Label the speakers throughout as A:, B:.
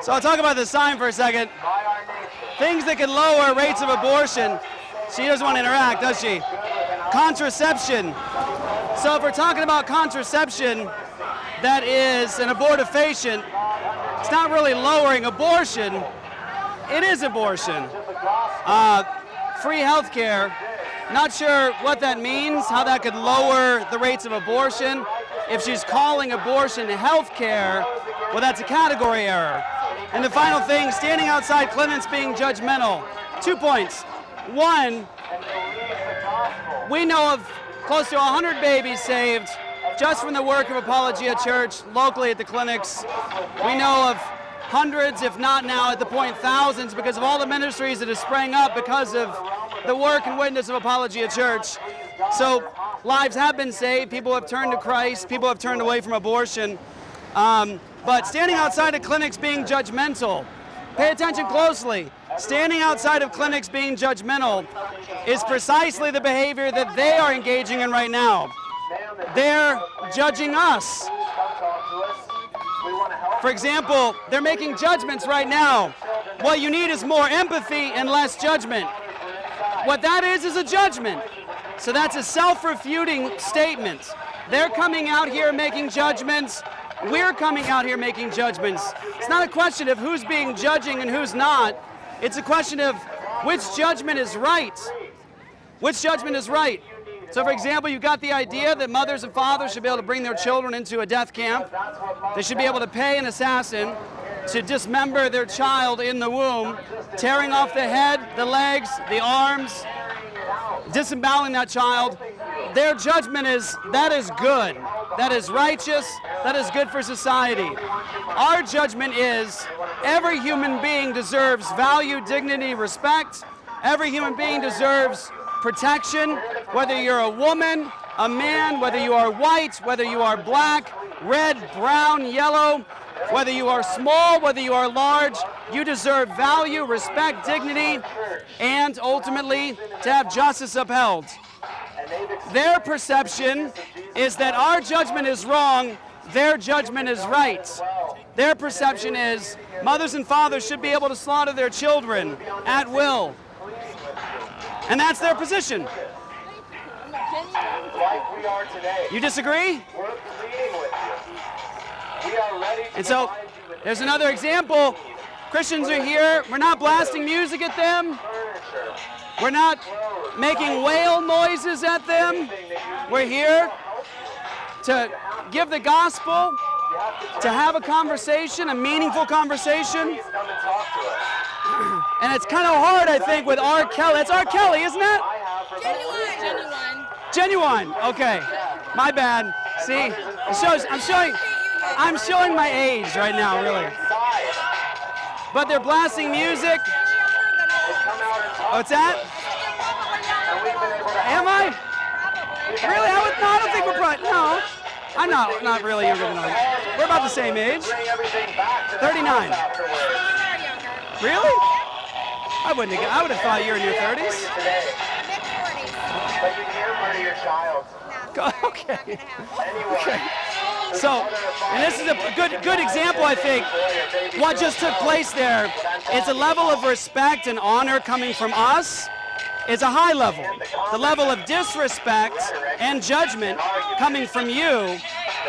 A: So I'll talk about the sign for a second. Things that can lower rates of abortion. She doesn't want to interact, does she? Contraception. So if we're talking about contraception, that is an abortifacient. It's not really lowering abortion. It is abortion. Free health care. Not sure what that means, how that could lower the rates of abortion. If she's calling abortion health care, well, that's a category error. And the final thing, standing outside clinics being judgmental. 2 points. One, we know of close to 100 babies saved just from the work of Apologia Church locally at the clinics. We know of hundreds, if not now at the point thousands, because of all the ministries that have sprang up because of the work and witness of Apologia Church. So lives have been saved, people have turned to Christ, people have turned away from abortion. But standing outside of clinics being judgmental, pay attention closely. Standing outside of clinics being judgmental is precisely the behavior that they are engaging in right now. They're judging us. For example, they're making judgments right now. What you need is more empathy and less judgment. What that is a judgment. So that's a self-refuting statement. They're coming out here making judgments. We're coming out here making judgments. It's not a question of who's being judging and who's not. It's a question of which judgment is right. Which judgment is right? So, for example, you've got the idea that mothers and fathers should be able to bring their children into a death camp. They should be able to pay an assassin to dismember their child in the womb, tearing off the head, the legs, the arms, disemboweling that child. Their judgment is, that is good, that is righteous, that is good for society. Our judgment is, every human being deserves value, dignity, respect. Every human being deserves protection, whether you're a woman, a man, whether you are white, whether you are black, red, brown, yellow, whether you are small, whether you are large, you deserve value, respect, dignity, and ultimately to have justice upheld. Their perception is that our judgment is wrong, their judgment is right. Their perception is mothers and fathers should be able to slaughter their children at will. And that's their position.
B: Like we are today.
A: You disagree?
B: We're pleading with you. We are ready to
A: And so, there's another example. Christians are here. We're not blasting music at them. We're not making whale noises at them. We're here to give the gospel, to have a conversation, a meaningful conversation. And it's kind of hard, I think, with R. Kelly. It's R. Kelly, isn't it? Genuine. Okay. My bad. See, I'm showing my age right now, really. But they're blasting music. What's that? Am I? Really? I don't think we're probably, no. I'm not really younger than I. We're about the same age. 39. Really? I would have thought you were in your 30s.
B: But you can't murder your child.
A: Okay. Okay. So, and this is a good example, I think. What just took place there is a level of respect and honor coming from us is a high level. The level of disrespect and judgment coming from you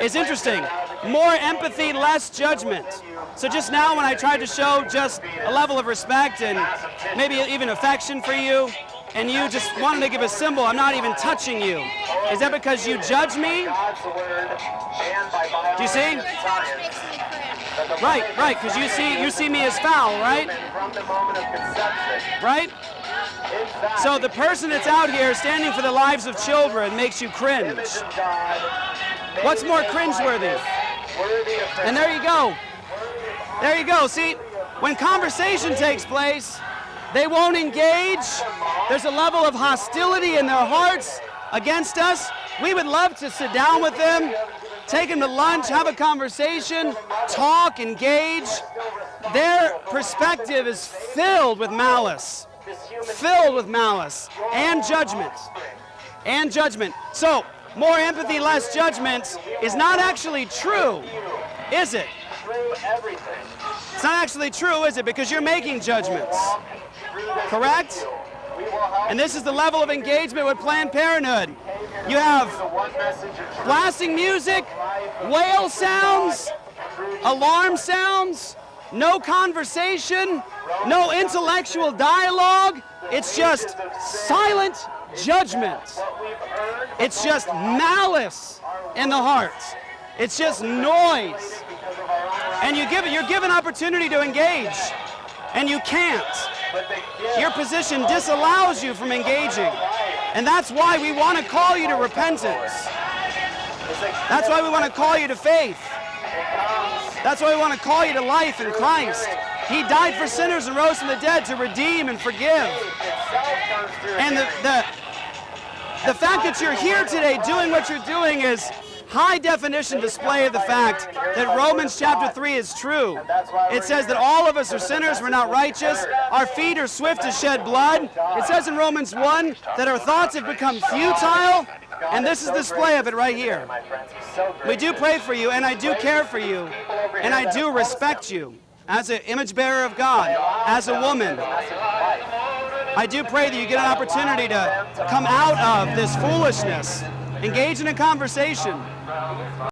A: is interesting. More empathy, less judgment. So just now when I tried to show just a level of respect and maybe even affection for you, and you just wanted to give a symbol, I'm not even touching you. Is that because you judge me? Do you see? Right, because you see me as foul, right? Right? So the person that's out here standing for the lives of children makes you cringe. What's more cringeworthy? And there you go. There you go. See, when conversation takes place, they won't engage. There's a level of hostility in their hearts against us. We would love to sit down with them, take them to lunch, have a conversation, talk, engage. Their perspective is filled with malice. Filled with malice and judgment. And judgment. So, more empathy, less judgment is not actually true, is it?
B: Through everything.
A: It's not actually true, is it? Because you're making judgments. Correct? And this is the level of engagement with Planned Parenthood. You have blasting music, whale sounds, alarm sounds, no conversation, no intellectual dialogue. It's just silent judgment. It's just malice in the heart. It's just noise. And you're given opportunity to engage, and you can't. Your position disallows you from engaging. And that's why we want to call you to repentance. That's why we want to call you to faith. That's why we want to call you to life in Christ. He died for sinners and rose from the dead to redeem and forgive. And the fact that you're here today doing what you're doing is high definition display of the fact that Romans chapter 3 is true. It says that all of us are sinners, we're not righteous, our feet are swift to shed blood. It says in Romans 1 that our thoughts have become futile, and this is the display of it right here. We do pray for you, and I do care for you, and I do respect you as an image bearer of God, as a woman. I do pray that you get an opportunity to come out of this foolishness, engage in a conversation.